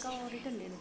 Return ले low.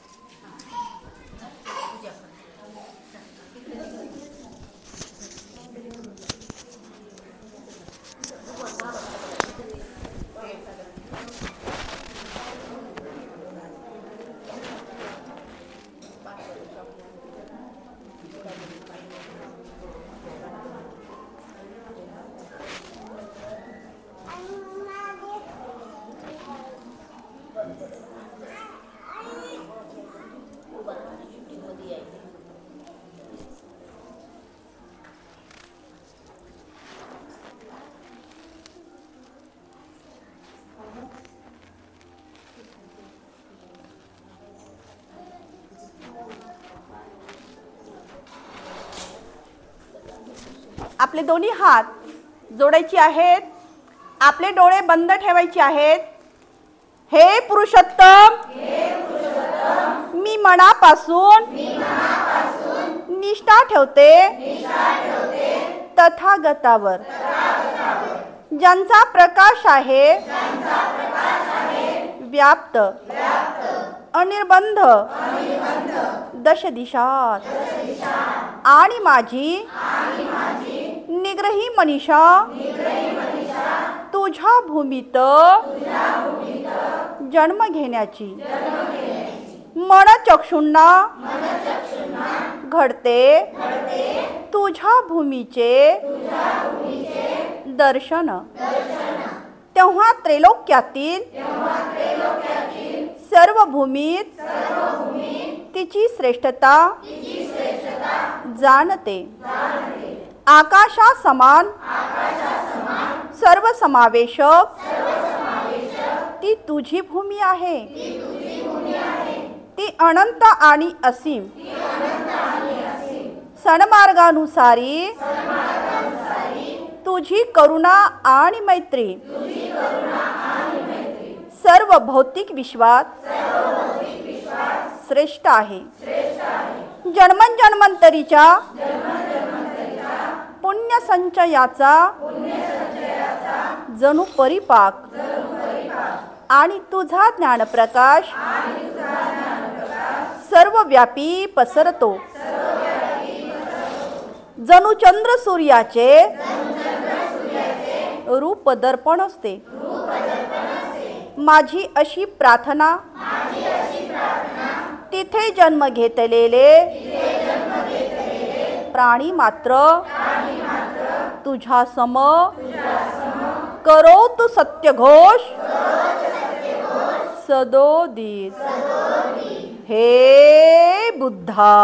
आपले दोन्ही हात जोडायचे आहेत, आपले डोळे बंद ठेवायचे आहेत। हे पुरुषोत्तम, मी मनापासून निष्ठा ठेवते तथागतावर, ज्यांचा प्रकाश आहे व्याप्त अनिर्बंध दश दिशात, आणि माझी निग्रही मनीषा तुझ्या भूमीत जन्म घेण्याची मन चक्षुंना घडते तुझ्या भूमीचे दर्शन। तेव्हा त्रैलोक्यातील सर्व भूमीत तिची श्रेष्ठता जाणते। आकाशा समान सर्व समावेशक ती तुझी भूमी आहे, ती अनंत आणि असीम सन्मार्गानुसारी तुझी करुणा आणि मैत्री सर्व भौतिक विश्वात श्रेष्ठ आहे। जन्मजन्मांतरीच्या पुण्य संचयाचा जणू परिपाक आणि तुझा ज्ञानप्रकाश सर्वव्यापी पसरतो। जणू चंद्र सूर्याचे रूप दर्पण असते। माझी अशी प्रार्थना तिथे जन्म घेतलेले प्राणी मात्र तुझ्या सम करो तू सत्य घोष सदोदित। हे बुद्धा,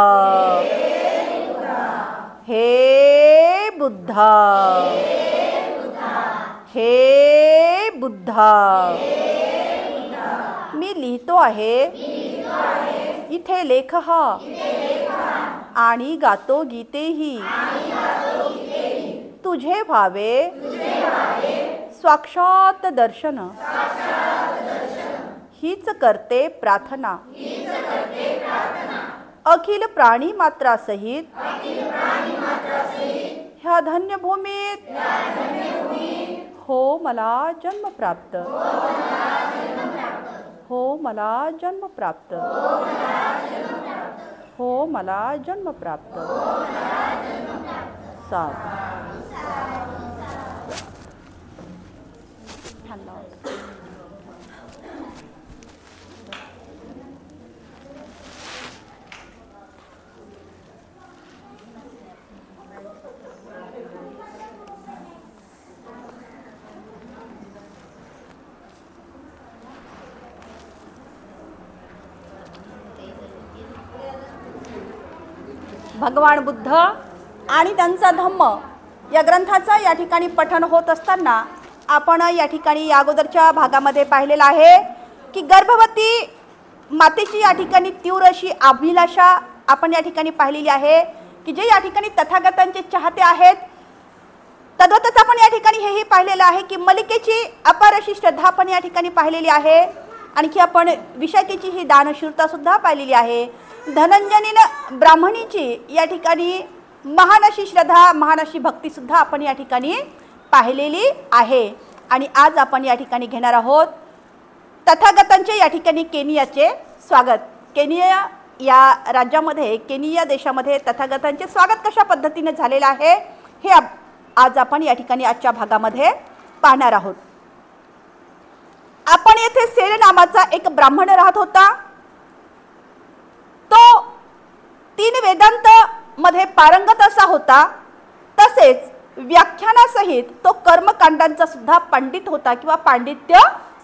हे बुद्धा, हे बुद्धा। मी लिहितो आहे इथे लेख हा, आणि गातो गीतेही तुझे भावे साक्षात दर्शन। हीच करते प्रार्थना अखिल प्राणी मात्रा सहित ह्या धन्य भूमीत हो मला जन्म प्राप्त, हो मला जन्म प्राप्त, हो मला जन्म प्राप्त। साधु भगवान बुद्ध आणि त्यांचा धम्म या ग्रंथाचं या ठिकाणी पठण होत असताना आपण या ठिकाणी या अगोदरच्या भागामध्ये पाहिलेलं आहे की गर्भवती मातेची या ठिकाणी तीव्र अशी अभिलाषा आपण या ठिकाणी पाहिलेली आहे की जे या ठिकाणी तथागतांचे चाहते आहेत। तद्वतच आपण या ठिकाणी हेही पाहिलेलं आहे की मलिकेची अपार अशी श्रद्धा आपण या ठिकाणी पाहिलेली आहे। आणखी आपण विशाखेची ही दानशूरता सुद्धा पाहिलेली आहे। धनंजनीनं ब्राह्मणीची या ठिकाणी महान अशी श्रद्धा, महान अशी भक्ती सुद्धा आपण या ठिकाणी पाहिलेली आहे। आणि आज आपण या ठिकाणी घेणार आहोत तथागतांचे या ठिकाणी केनियाचे स्वागत. केनिया या राज्यामध्ये, केनिया देशामध्ये तथागतांचे स्वागत कशा पद्धतीने झालेलं आहे हे आज आपण या ठिकाणी आजच्या भागामध्ये पाहणार आहोत. आपण येथे सेल नावाचा एक ब्राह्मण राहत होता. तो 3 वेदांत मध्ये पारंगत असा होता. तसेच व्याख्यानासहित तो कर्मकांडांचा सुद्धा पंडित होता किंवा पांडित्य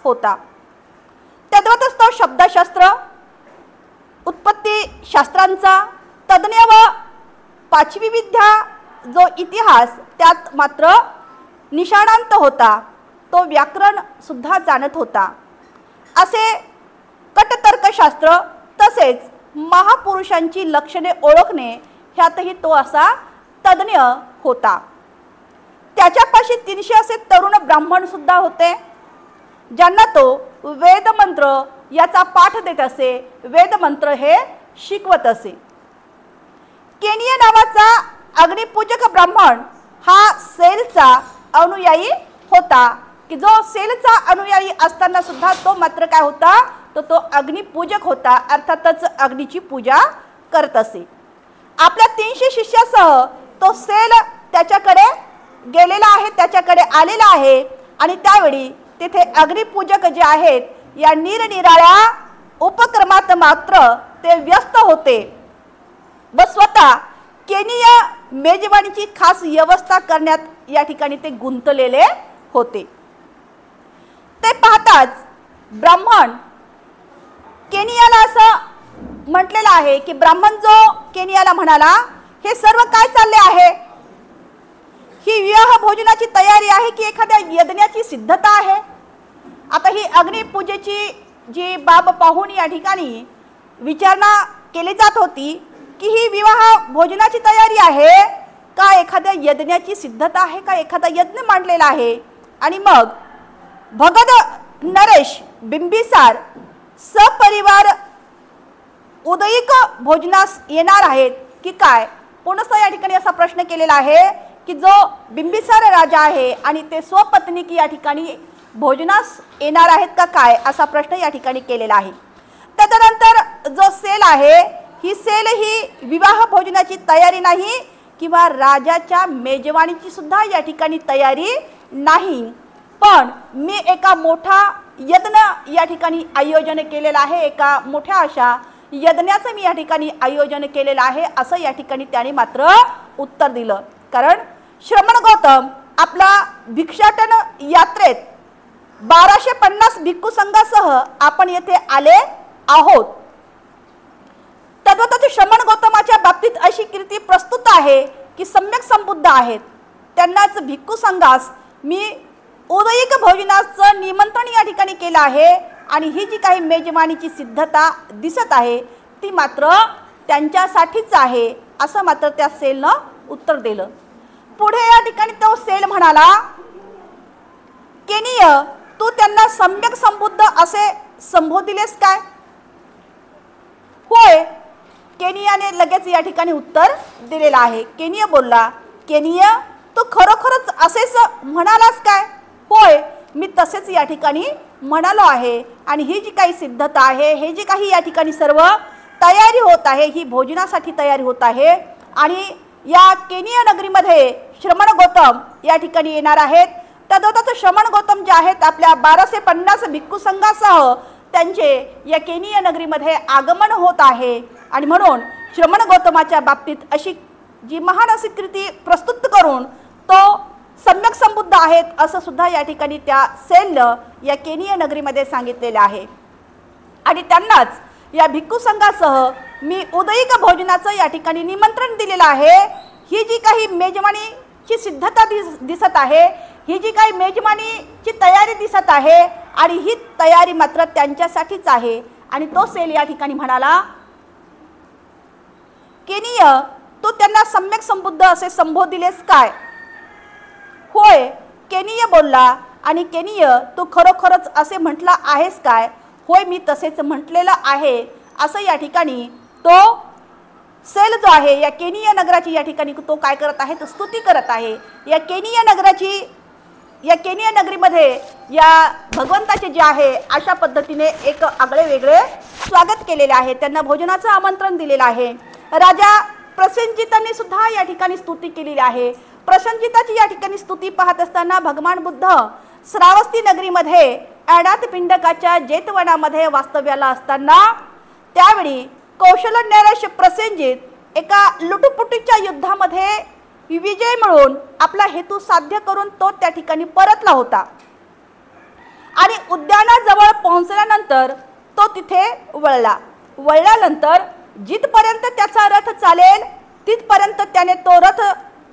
होता. तद्वतच तो शब्दशास्त्र, उत्पत्ती शास्त्रांचा तज्ञ व 5वी विद्या जो इतिहास त्यात मात्र निष्णात होता. तो व्याकरण सुद्धा जाणत होता. असे कटतर्कशास्त्र तसेच महापुरुषांची लक्षणे ओळखणे ह्यातही तो असा तज्ञ होता. त्याच्यापाशी 300 असे तरुण ब्राह्मण सुद्धा होते, ज्यांना तो वेदमंत्र याचा पाठ देत असे, वेदमंत्र हे शिकवत असे. केनिया नावाचा अग्निपूजक ब्राह्मण हा सेलचा अनुयायी होता, की जो सेलचा अनुयायी असताना सुद्धा तो मात्र काय होता, तो अग्निपूजक होता. अर्थातच अग्नीची पूजा करत असे. आपल्या 300 शिष्यासह तो सेल त्याच्याकडे गेलेला आहे, त्याच्याकडे आलेला आहे. आणि त्यावेळी तिथे अग्निपूजक जे आहेत या निरनिराळ्या उपक्रमात मात्र ते व्यस्त होते व स्वतः केनिया मेजवानीची खास व्यवस्था करण्यात या ठिकाणी ते गुंतलेले होते. ते पाहताच ब्राह्मण केनियाला असं म्हटलेलं आहे की ब्राह्मण जो केनियाला म्हणाला, हे सर्व काय चालले आहे? ही विवाह भोजनाची तयारी आहे की एखाद्या यज्ञाची सिद्धता आहे? आता ही अग्निपूजेची जी बाब पाहून या ठिकाणी विचारणा केली जात होती की ही विवाह भोजनाची तयारी आहे का एखाद्या यज्ञाची सिद्धता आहे, का एखादा यज्ञ मांडलेला आहे? आणि मग भगद नरेश बिंबिसार सपरिवार उदयिक भोजनास येणार आहेत की काय? पुनः या ठिकाणी असा प्रश्न केलेला आहे की जो बिंबिसार राजा आहे आणि ते स्वपत्नी की या ठिकाणी भोजनास येणार आहेत का काय, असा प्रश्न या ठिकाणी केलेला आहे. त्यानंतर जो सेल आहे, ही सेल ही विवाह भोजनाची तयारी नाही किंवा राजाच्या मेजवानीची सुद्धा या ठिकाणी तयारी नाही, पण मी एका मोठा यज्ञ या ठिकाणी आयोजन केलेलं आहे, एका मोठ्या अशा यज्ञाचं मी या ठिकाणी आयोजन केलेलं आहे, असं या ठिकाणी त्याने मात्र उत्तर दिलं. कारण श्रमण गौतम आपला भिक्षाटन यात्रेत 1250 भिक्खू संघासह आपण येथे आले आहोत. तद्वतच श्रमण गौतमाच्या बाबतीत अशी कीर्ती प्रस्तुत आहे की सम्यक संबुद्ध आहेत. त्यांनाच भिक्खू संघास मी उदयिक भोजनाचं निमंत्रण या ठिकाणी केलं आहे आणि ही जी काही मेजवानीची सिद्धता दिसत आहे ती मात्र त्यांच्यासाठीच आहे, असं मात्र त्या सेलनं उत्तर दिलं. पुढे या ठिकाणी तो सेल म्हणाला, केनिय, तू त्यांना सम्यक संबुद्ध असे संबोधिलेस काय? होय, केनियाने लगेच या ठिकाणी उत्तर दिलेलं आहे. केनिया बोलला, केनिय, तू खरोखरच असेच म्हणालास काय? होय, मी तसेच या ठिकाणी म्हणालो आहे. आणि ही जी काही सिद्धता आहे, हे जे काही या ठिकाणी सर्व तयारी होत आहे, ही भोजनासाठी तयारी होत आहे. आणि या केनिया नगरीमध्ये श्रमण गौतम या ठिकाणी येणार आहेत. तद्वतच श्रमण गौतम जे आहेत आपल्या 1250 भिक्खू संघासह त्यांचे या केनिया नगरीमध्ये आगमन होत आहे. आणि म्हणून श्रमण गौतमाच्या बाबतीत अशी जी महान अशी कीर्ती प्रस्तुत करून तो सम्यक संबुद्ध आहेत असं सुद्धा या ठिकाणी त्या सेलनं या केनिया नगरीमध्ये सांगितलेलं आहे. आणि त्यांनाच या भिक्खू संघासह मी उदयिक भोजनाचं या ठिकाणी निमंत्रण दिलेलं आहे. ही जी काही मेजवानीची सिद्धता दिसत आहे, ही जी काही मेजवानीची तयारी दिसत आहे आणि ही तयारी मात्र त्यांच्यासाठीच आहे. आणि तो सेल या ठिकाणी म्हणाला, केनिय, तू त्यांना सम्यक संबुद्ध असे संबोधिलेस काय? होय, केनिय बोलला. आणि केनिय, तू खरोखरच असे म्हटला आहेस काय? होय, मी तसेच म्हटलेलं आहे, असं या ठिकाणी तो सेल जो आहे या केनिया नगराची या ठिकाणी तो काय करत आहे, तो स्तुती करत आहे. या केनिया नगराची या केनिया नगरीमध्ये या भगवंताचे जे आहे अशा पद्धतीने एक आगळे वेगळे स्वागत केलेले आहे, त्यांना भोजनाचं आमंत्रण दिलेलं आहे। राजा प्रसेनजितांनी सुद्धा या ठिकाणी स्तुती केलेली आहे। प्रसेनजिताची या ठिकाणी स्तुती पाहत असताना भगवान बुद्ध श्रावस्ती नगरीमध्ये अनाथ पिंडकाच्या जेतवनामध्ये वास्तव्याला असताना त्यावेळी कौशल्यनरेश प्रसेनजित एका लुटुपुटीच्या युद्धामध्ये विजय मिळवून आपला हेतू साध्य करून तो त्या ठिकाणी परतला होता आणि उद्यानाजवळ पोहोचल्यानंतर तो तिथे वळल्यानंतर जिथपर्यंत त्याचा रथ चालेल तिथपर्यंत त्याने तो रथ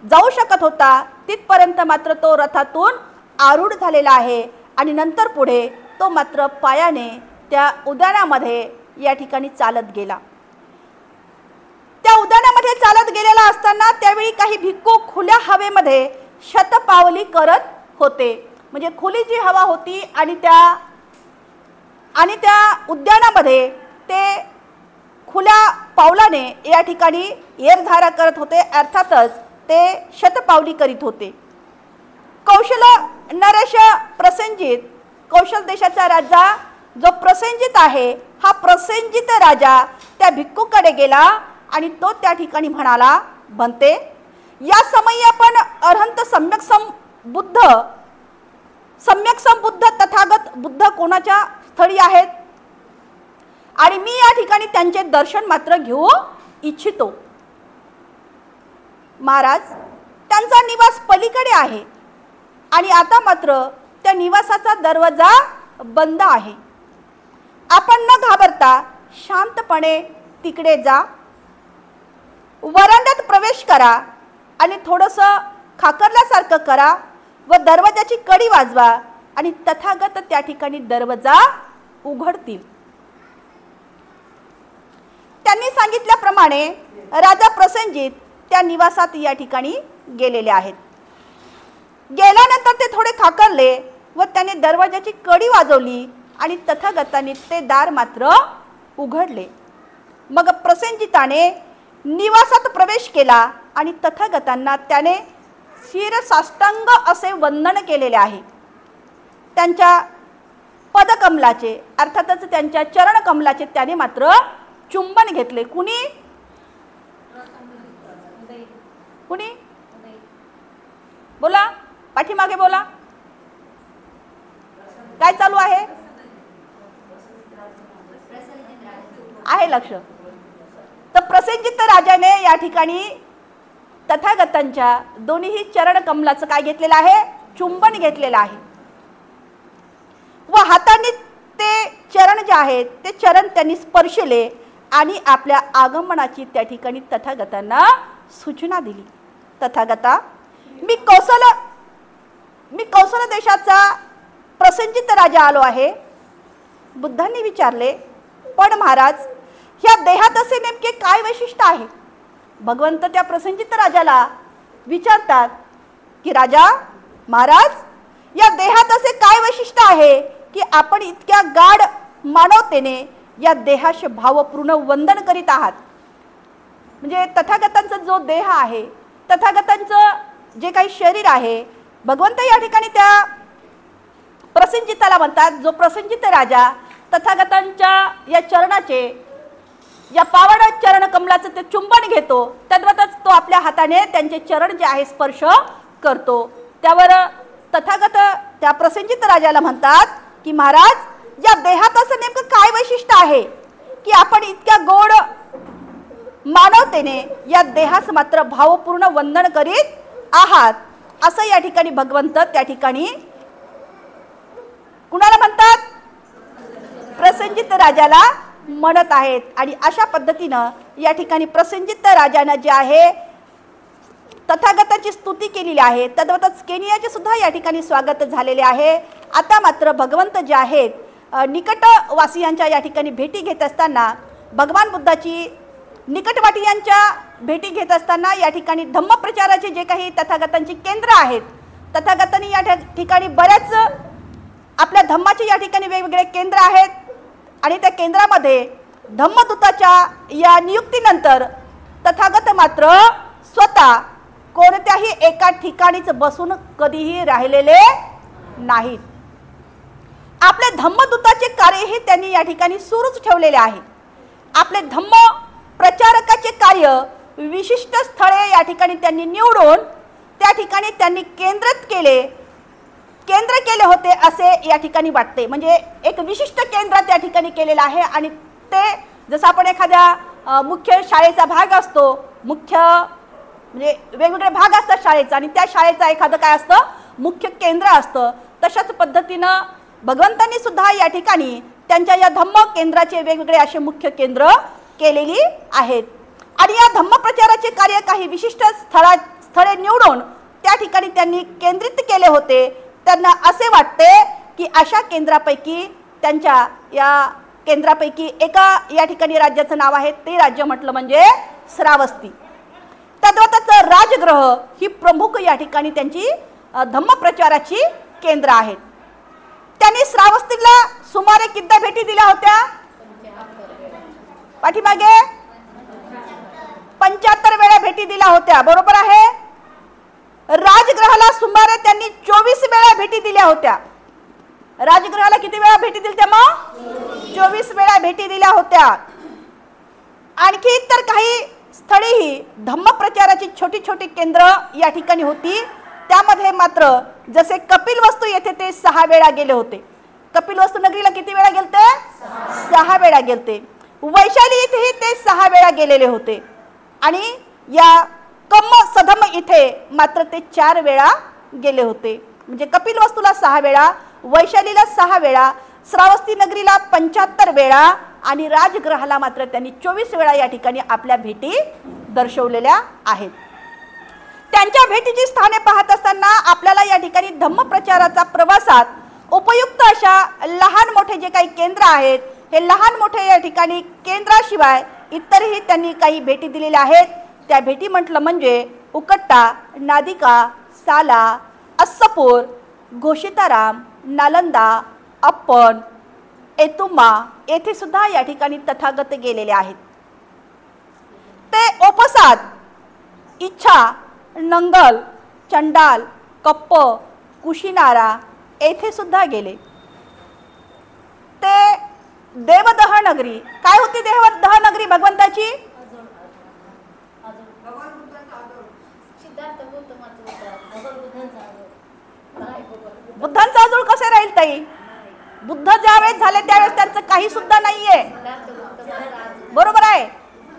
जाऊ शकत होता, तिथपर्यंत मात्र तो रथातून आरूढ झालेला आहे आणि नंतर पुढे तो मात्र पायाने त्या उद्यानामध्ये या ठिकाणी चालत गेला। त्या उद्यानामध्ये चालत गेलेला असताना त्यावेळी काही भिक्खू खुल्या हवेमध्ये शतपावली करत होते, म्हणजे खुली जी हवा होती आणि त्या उद्यानामध्ये ते खुल्या पावलाने या ठिकाणी येरझारा करत होते, अर्थातच ते शतपावली करीत होते। कौशल्यनरेश प्रसेनजित, कौशल देशाचा राजा जो प्रसेनजित आहे, हा प्रसेनजित राजा त्या भिक्खूकडे गेला आणि तो त्या ठिकाणी म्हणाला, बनते या समयी आपण अरहंत सम्यक संबुद्ध तथागत बुद्ध कोणाच्या स्थळी आहेत आणि मी या ठिकाणी त्यांचे दर्शन मात्र घेऊ इच्छितो। महाराज, त्यांचा निवास पलीकडे आहे आणि आता मात्र त्या निवासाचा दरवाजा बंद आहे। आपण न घाबरता शांतपणे तिकडे जा, वरांड्यात प्रवेश करा आणि थोडंसं खाकरल्यासारखं करा व दरवाजाची कडी वाजवा आणि तथागत त्या ठिकाणी दरवाजा उघडतील। त्यांनी सांगितल्याप्रमाणे राजा प्रसेनजित त्या निवासात या ठिकाणी गेलेले आहेत। गेल्यानंतर ते थोडे खाकरले व त्याने दरवाजाची कडी वाजवली आणि तथागताने ते दार मात्र उघडले। मग प्रसेनजिताने निवासात प्रवेश केला आणि तथागतांना त्याने शिरसाष्टांग असे वंदन केलेले आहे। त्यांच्या पदकमलाचे अर्थातच त्यांच्या चरणकमलाचे त्याने मात्र चुंबन घेतले। कुणी बोला, पाठीमागे बोला, काय चालू आहे? लक्ष? तर प्रसेनजित राजाने या ठिकाणी तथागतांच्या दोन्ही चरण कमलाचं काय घेतलेलं आहे? चुंबन घेतलेलं आहे व हाताने ते चरण जे आहेत ते चरण त्यांनी स्पर्शले आणि आपल्या आगमनाची त्या ठिकाणी तथागतांना सूचना दिली। तथागता, मी कौशल देशाचा प्रसेनजित राजा आलो आहे। बुद्धांनी विचारले, पण महाराज, ह्या देहात असे नेमके काय वैशिष्ट्य आहे? भगवंत त्या प्रसेनजित राजाला विचारतात की राजा महाराज, या देहात असे काय वैशिष्ट्य आहे की आपण इतक्या गाढ मानवतेने या देहाचे भावपूर्ण वंदन करीत आहात? म्हणजे तथागतांचा जो देह आहे, तथागतांचं जे काही शरीर आहे, भगवंत या ठिकाणी त्या प्रसेनजिताला म्हणतात, जो प्रसेनजित राजा तथागतांच्या या चरणाचे, या पावन चरण कमलाचं ते चुंबन घेतो, तद्वतच तो आपल्या हाताने त्यांचे चरण जे आहे स्पर्श करतो। त्यावर तथागत त्या प्रसेनजित राजाला म्हणतात की महाराज, या देहात असं नेमकं काय वैशिष्ट्य आहे की आपण इतक्या गोड मानवतेने या देहास मात्र भावपूर्ण वंदन करीत आहात? असं या ठिकाणी भगवंत त्या ठिकाणी कुणाला म्हणतात? प्रसेनजित राजाला म्हणत आहेत। आणि अशा पद्धतीनं या ठिकाणी प्रसेनजित राजानं जे आहे तथागताची स्तुती केलेली आहे, तद्वतच केनियाचे सुद्धा या ठिकाणी स्वागत झालेले आहे। आता मात्र भगवंत जे आहेत निकटवासियांच्या या ठिकाणी भेटी घेत असताना, भगवान बुद्धाची निकटवासियांच्या भेटी घेत असताना या ठिकाणी धम्मप्रचाराचे जे काही तथागतांची केंद्र आहेत, तथागतांनी या ठिकाणी बऱ्याच आपल्या धम्माचे या ठिकाणी वेगवेगळे केंद्र आहेत आणि त्या केंद्रामध्ये धम्मदूताच्या या नियुक्तीनंतर तथागत मात्र स्वतः कोणत्याही एका ठिकाणीच बसून कधीही राहिलेले नाहीत. आपले धम्मदूताचे कार्यही त्यांनी या ठिकाणी सुरूच ठेवलेले आहे. आपले धम्म प्रचारकाचे कार्य विशिष्ट स्थळे या ठिकाणी त्यांनी निवडून त्या ठिकाणी त्यांनी केंद्र केले होते असे या ठिकाणी वाटते. म्हणजे एक विशिष्ट केंद्र त्या ठिकाणी केलेलं आहे आणि ते जसं आपण एखाद्या मुख्य शाळेचा भाग असतो, मुख्य म्हणजे वेगवेगळे भाग असतात शाळेचा आणि त्या शाळेचा एखादं काय असतं मुख्य केंद्र असतं, तशाच पद्धतीनं भगवंतांनी सुद्धा या ठिकाणी त्यांच्या या धम्म केंद्राचे वेगवेगळे असे मुख्य केंद्र केलेली आहेत. आणि या धम्म प्रचाराचे कार्य काही विशिष्ट स्थळे निवडून त्या ठिकाणी त्यांनी केंद्रित केले होते. त्यांना असे वाटते की अशा केंद्रापैकी त्यांच्या या केंद्रापैकी एका या ठिकाणी राज्याचं नाव आहे, ते राज्य म्हटलं म्हणजे श्रावस्ती. तद्वतच राजगृह ही प्रमुख या ठिकाणी त्यांची धम्म प्रचाराची केंद्र आहेत. त्यांनी श्रावस्तीला सुमारे किती भेटी दिल्या होत्या? पाठीमागे 75 वेळा भेटी दिल्या होत्या, बरोबर आहे. राजगृहाला सुमारे त्यांनी 24 वेळा भेटी दिल्या होत्या. राजगृहाला किती वेळा भेटी दिल्या मग? 24 वेळा भेटी दिल्या होत्या. आणखी तर काही स्थळीही धम्म प्रचाराची छोटी छोटी केंद्र या ठिकाणी होती. त्यामध्ये मात्र जसे कपिलवस्तू येथे ते 6 वेळा गेले होते. कपिलवस्तू नगरीला किती वेळा गेलते? 6 वेळा गेलते. वैशाली इथेही ते 6 वेळा गेलेले होते आणि या कम्म सधम इथे मात्र ते 4 वेळा गेले होते. म्हणजे कपिलवस्तूला 6 वेळा, वैशालीला 6 वेळा, श्रावस्ती नगरीला 75 वेळा आणि राजगृहाला मात्र त्यांनी 24 वेळा या ठिकाणी आपल्या भेटी दर्शवलेल्या आहेत. त्यांच्या भेटीची स्थाने पाहत असताना आपल्याला या ठिकाणी धम्म प्रचाराचा प्रवासात उपयुक्त अशा लहान मोठे जे काही केंद्र आहेत, हे लहान मोठे या ठिकाणी केंद्राशिवाय इतरही त्यांनी काही भेटी दिलेल्या आहेत. त्या भेटी म्हटलं म्हणजे उकट्टा, नादिका, साला, अस्सपूर, घोषिताराम, नालंदा, अप्पन, एतुमा येथे सुद्धा या ठिकाणी तथागत गेलेले आहेत. ते ओपसाद, इच्छा, नंगल, चंडाल, कप्प, कुशिनारा येथे सुद्धा गेले. ते देवदह नगरी, काय होती देवदह नगरी भगवंताची? बुद्धांचा अजून कसे राहील ताई? बुद्ध ज्यावेळेस झाले त्यावेळेस त्यांचं काही सुद्धा नाहीये, बरोबर आहे.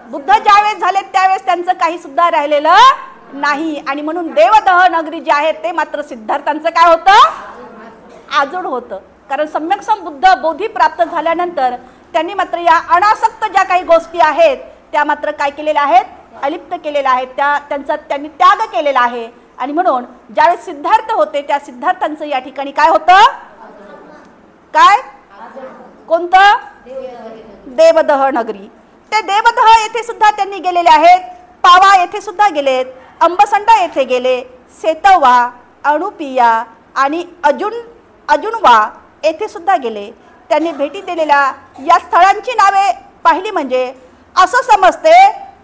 बुद्ध ज्यावेळेस झाले त्यावेळेस त्यांचं काही सुद्धा राहिलेलं नाही आणि म्हणून देवदह नगरी जे आहे ते मात्र सिद्धार्थांचं काय होतं? आजोड होतं. कारण सम्यक्सम बुद्ध बोधी प्राप्त झाल्यानंतर त्यांनी मात्र या अनासक्त ज्या काही गोष्टी आहेत त्या मात्र काय केलेल्या आहेत? अलिप्त केलेल्या आहेत. त्यांनी त्याग केलेला आहे आणि म्हणून ज्यावेळेस सिद्धार्थ होते त्या सिद्धार्थांचं या ठिकाणी काय होतं? काय? कोणतं? देवदह नगरी. ते देवदह येथे सुद्धा त्यांनी गेलेले आहेत. पावा येथे सुद्धा गेलेत, अंबसंडा येथे गेले, सेतवा, अणुपिया आणि अजुनवा येथे सुद्धा गेले. त्यांनी भेटी दिलेल्या या स्थळांची नावे पाहिली म्हणजे असं समजते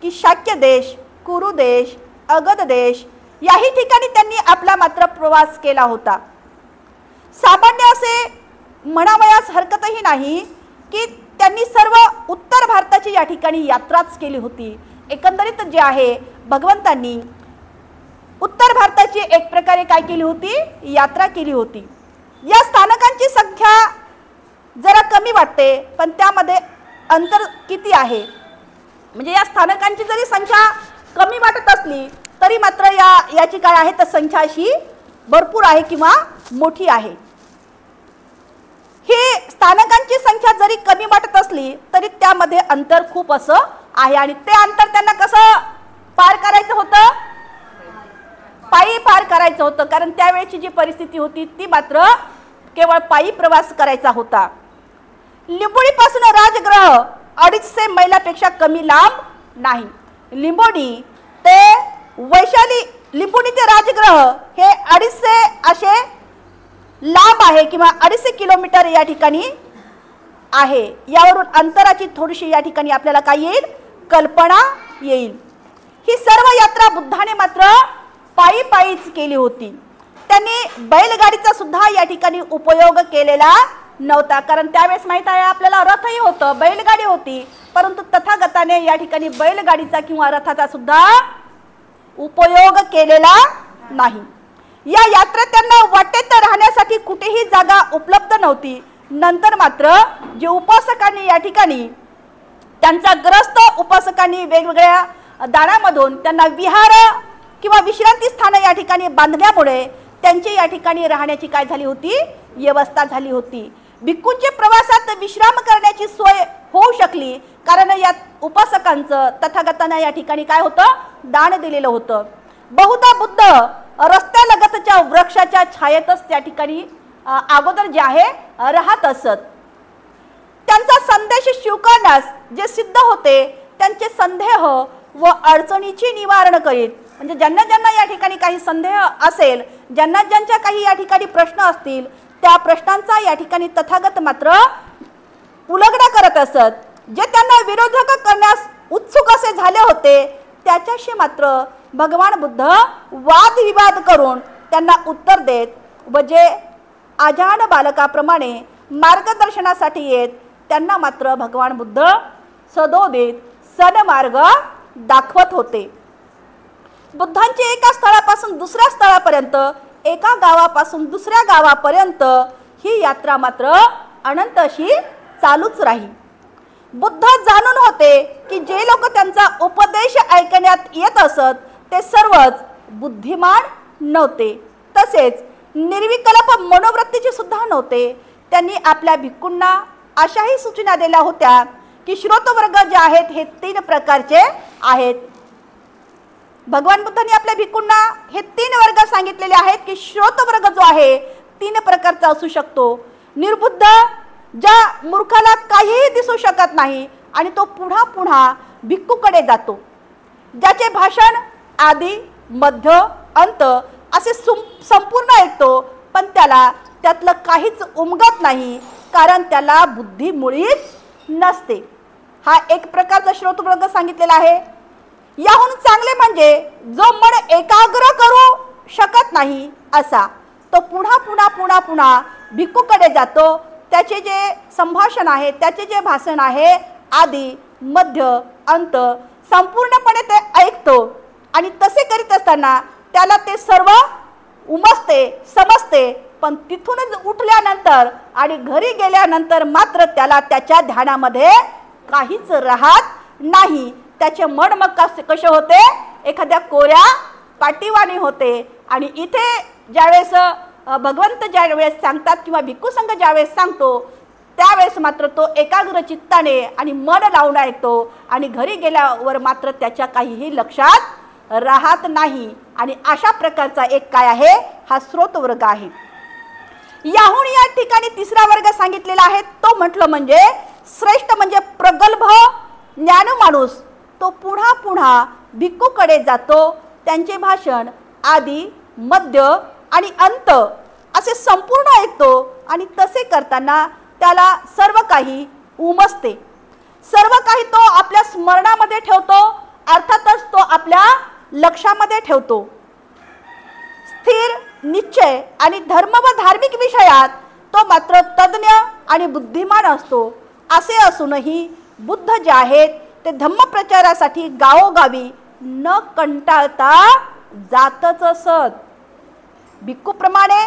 की शाक्य देश, कुरु देश, अगध देश याही ठिकाणी त्यांनी आपला मात्र प्रवास केला होता. सामान्य असे म्हणावयास हरकतही नाही की त्यांनी सर्व उत्तर भारताची या ठिकाणी यात्राच केली होती. एकंदरीत जे आहे भगवंतांनी उत्तर भारताची एक प्रकारे काय केली होती? यात्रा केली होती. या स्थानकांची संख्या जरा कमी वाटते पण त्यामध्ये अंतर किती आहे? म्हणजे या स्थानकांची जरी संख्या कमी वाटत असली तरी मात्र याची काय आहे तर संख्या अशी भरपूर आहे किंवा मोठी आहे. ही स्थानकांची संख्या जरी कमी वाटत असली तरी त्यामध्ये अंतर खूप असं आहे आणि ते अंतर त्यांना कसं पार करायचं होतं? पायी पार करायचं होतं. कारण त्यावेळची जी परिस्थिती होती ती मात्र केवळ पायी प्रवास करायचा होता. लिंबोणीपासून राजगृह 250 मैलापेक्षा कमी लांब नाही. लिंबोणी ते वैशाली, लिंबोणी ते राजगृह हे 250 असे लांब आहे किंवा 250 किलोमीटर या ठिकाणी आहे. यावरून अंतराची थोडीशी या ठिकाणी आपल्याला काय येईल? कल्पना येईल. ही सर्व यात्रा बुद्धाने मात्र पायी पायीच केली होती. ते त्यांनी बैलगाडीचा सुद्धा या ठिकाणी उपयोग केलेला नव्हता, कारण त्यावेळेस माहित आहे आपल्याला रथही होतं, बैलगाडी होती, परंतु तथागताने या ठिकाणी बैलगाडीचा किंवा रथाचा सुद्धा उपयोग केलेला नाही। या यात्रेत त्यांना वाटेत राहण्यासाठी कुठेही जागा उपलब्ध नव्हती। नंतर मात्र जे उपासकांनी या ठिकाणी त्यांचा ग्रस्त उपासकांनी वेगवेगळ्या दानामधून त्यांना विहार किंवा विश्रांती स्थान या ठिकाणी बांधल्यामुळे त्यांची या ठिकाणी राहण्याची काय झाली होती, व्यवस्था झाली होती। भिक्खूंचे प्रवासात विश्राम करण्याची सोय होऊ शकली, कारण या उपासकांचं तथागतांना या ठिकाणी काय होतं, दान दिलेलं होतं। बहुधा बुद्ध रस्त्यालगतच्या वृक्षाच्या छायेतच त्या ठिकाणी अगोदर जे आहे राहत असत। त्यांचा संदेश स्वीकारण्यास जे सिद्ध होते त्यांचे संदेह व अडचणीची निवारण करीत, म्हणजे ज्यांना ज्यांना या ठिकाणी काही संदेह असेल, ज्यांना ज्यांच्या काही या ठिकाणी प्रश्न असतील, त्या प्रश्नांचा या ठिकाणी तथागत मात्र उलगडा करत असत। जे त्यांना विरोधक करण्यास उत्सुक असे झाले होते त्याच्याशी मात्र भगवान बुद्ध वादविवाद करून त्यांना उत्तर देत व जे आजान बालकाप्रमाणे मार्गदर्शनासाठी येत त्यांना मात्र भगवान बुद्ध सदोदित सन्मार्ग दाखवत होते। बुद्धांची एका स्थळापासून दुसऱ्या स्थळापर्यंत, एका गावापासून दुसऱ्या गावापर्यंत ही यात्रा मात्र अनंत अशी चालूच राही। बुद्ध जाणून होते की जे लोक त्यांचा उपदेश ऐकण्यात येत असत ते सर्वच बुद्धिमान नव्हते, तसेच निर्विकल्प मनोवृत्तीचे सुद्धा नव्हते। त्यांनी आपल्या भिक्खूंना अशाही सूचना दिल्या होत्या की श्रोतवर्ग जे आहेत हे 3 प्रकारचे आहेत। भगवान बुद्धांनी आपल्या भिक्खूंना हे 3 वर्ग सांगितलेले आहेत की श्रोतवर्ग जो आहे 3 प्रकारचा असू शकतो। निर्बुद्ध, ज्या मूर्खाला काहीही दिसू शकत नाही आणि तो पुन्हा पुन्हा भिक्खूकडे जातो, ज्याचे भाषण आदि मध्य अंत असे संपूर्ण ऐकतो, पण त्याला त्यातलं काहीच उमगत नाही, कारण त्याला बुद्धी मुळीच नसते। हा एक प्रकारचा श्रोतवर्ग सांगितलेला आहे। याहून चांगले म्हणजे जो मन एकाग्र करू शकत नाही असा, तो पुन्हा पुन्हा पुन्हा पुन्हा भिक्खूकडे जातो, त्याचे जे संभाषण आहे, त्याचे जे भाषण आहे आदि मध्य अंत संपूर्णपणे ते ऐकतो आणि तसे करीत असताना त्याला ते सर्व उमजते, समजते, पण तिथूनच उठल्यानंतर आणि घरी गेल्यानंतर मात्र त्याला त्याच्या ध्यानामध्ये काहीच राहत नाही। त्याचे मन मग कसे होते, एखाद्या कोऱ्या पाटीवाणी होते। आणि इथे ज्यावेळेस भगवंत ज्यावेळेस सांगतात किंवा भिक्खू संघ ज्यावेळेस सांगतो त्यावेळेस मात्र तो एकाग्र चित्ताने आणि मन लावून ऐकतो आणि घरी गेल्यावर मात्र त्याच्या काहीही लक्षात राहत नाही। आणि अशा प्रकारचा एक काय आहे, हा स्रोत वर्ग आहे। याहून या ठिकाणी 3रा वर्ग सांगितलेला आहे, तो म्हटलं म्हणजे श्रेष्ठ म्हणजे प्रगल्भ ज्ञान माणूस, तो पुन्हा पुन्हा भिक्खूकडे जातो, त्यांचे भाषण आदि मध्य आणि अंत असे संपूर्ण ऐकतो आणि तसे करताना त्याला सर्व काही उमजते, सर्व काही तो आपल्या स्मरणामध्ये ठेवतो, अर्थातच तो आपल्या लक्षामध्ये ठेवतो। स्थिर निश्चय आणि धर्म व धार्मिक विषयात तो मात्र तज्ञ आणि बुद्धिमान असतो। असे असूनही बुद्ध जे आहेत ते धम्मप्रचारासाठी गावोगावी न कंटाळता जातच असत। भिक्खूप्रमाणे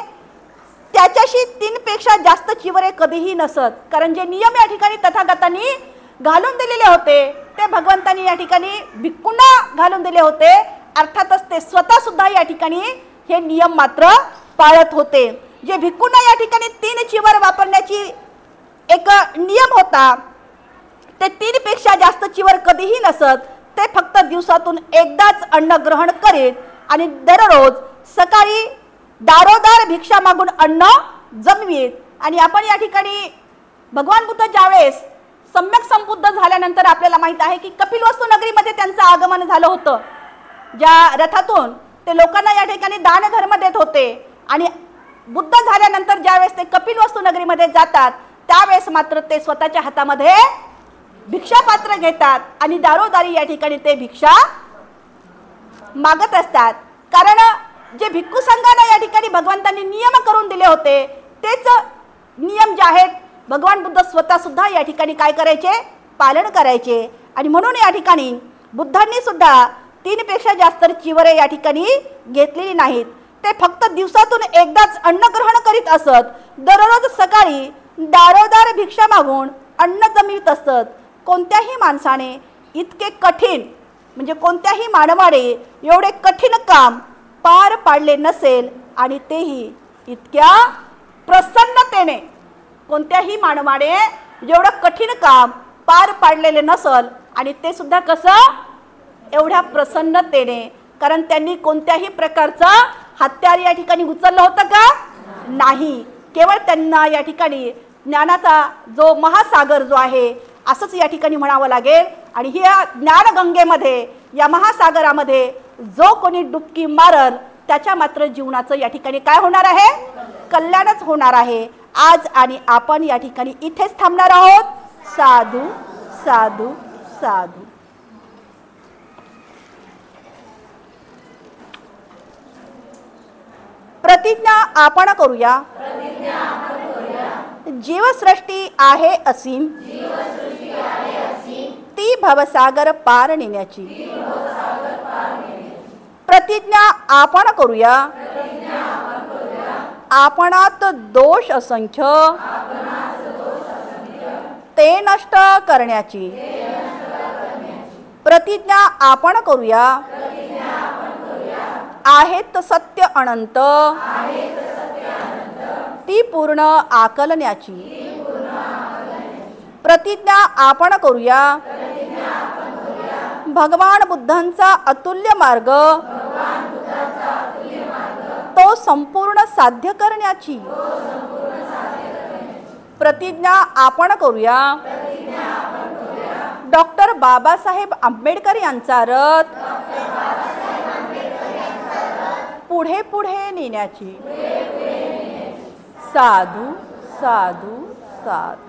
त्याच्याशी 3 पेक्षा जास्त चिवरे कधीही नसत, कारण जे नियम या ठिकाणी तथागतांनी घालून दिलेले होते ते भगवंतांनी या ठिकाणी भिक्खूंना घालून दिले होते। अर्थातच ते स्वतः सुद्धा या ठिकाणी हे नियम मात्र पाळत होते। जे भिक्खूंना या ठिकाणी 3 चिवर वापरण्याची एक नियम होता, ते 3 पेक्षा जास्त चिवर कधीही नसत। ते फक्त दिवसातून एकदाच अन्न ग्रहण करीत आणि दररोज सकाळी दारोदार भिक्षा मागून अन्न जमवीत। आणि आपण या ठिकाणी भगवान बुद्ध ज्यावेळेस सम्यक संबुद्ध झाल्यानंतर आपल्याला माहित आहे की कपिलवस्तू नगरीमध्ये त्यांचं आगमन झालं होतं, ज्या रथातून ते लोकांना या ठिकाणी दान धर्म देत होते। आणि बुद्ध झाल्यानंतर ज्यावेळेस ते कपिलवस्तू नगरीमध्ये जातात त्यावेळेस मात्र ते स्वतःच्या हातामध्ये भिक्षा पात्र घेतात आणि दारोदारी या ठिकाणी ते भिक्षा मागत असतात, कारण जे भिक्खू संघांना या ठिकाणी भगवंतांनी नियम करून दिले होते तेच नियम जे आहेत भगवान बुद्ध स्वतः सुद्धा या ठिकाणी काय करायचे, पालन करायचे. आणि म्हणून या ठिकाणी बुद्धांनी सुद्धा 3 पेक्षा जास्त चिवरे या ठिकाणी घेतलेली नाहीत. ते फक्त दिवसातून एकदाच अन्न ग्रहण करीत असत. दररोज सकाळी दारोदार भिक्षा मागून अन्न जमित असत. कोणत्याही माणसाने इतके कठीण म्हणजे कोणत्याही मानवाने एवढे कठीण काम पार पाडले नसेल आणि तेही इतक्या प्रसन्नतेने. कोणत्याही मानवाने एवढं कठीण काम पार पाडलेले नसल आणि ते सुद्धा कसं, एवढ्या प्रसन्नतेने. कारण त्यांनी कोणत्याही प्रकारचं हत्यार या ठिकाणी उचललं होतं का, नाही. केवळ त्यांना या ठिकाणी ज्ञानाचा जो महासागर जो आहे असंच या ठिकाणी म्हणावं लागेल. आणि ह्या ज्ञानगंगेमध्ये या महासागरामध्ये जो कोणी डुबकी मारल त्याच्या मात्र जीवनाचं या ठिकाणी काय होणार आहे, कल्याणच होणार आहे. आज आणि आपण या ठिकाणी इथेच थांबणार आहोत. साधू साधू साधू. प्रतिज्ञा आपण करूया. जीवसृष्टी आहे असीम, ती भवसागर पार नेण्याची. प्रतिज्ञा आपण करूया. आपणात दोष असंख्य, ते नष्ट करण्याची. प्रतिज्ञा आपण करूया. आहेत सत्य अनंत, ती पूर्ण आकलण्याची. प्रतिज्ञा आपण करूया. भगवान बुद्धांचा अतुल्य मार्ग, तो संपूर्ण साध्य करण्याची. प्रतिज्ञा आपण करूया. डॉक्टर बाबासाहेब आंबेडकर यांचा रथ पुढे पुढे नेण्याची. साधू साधू साधू.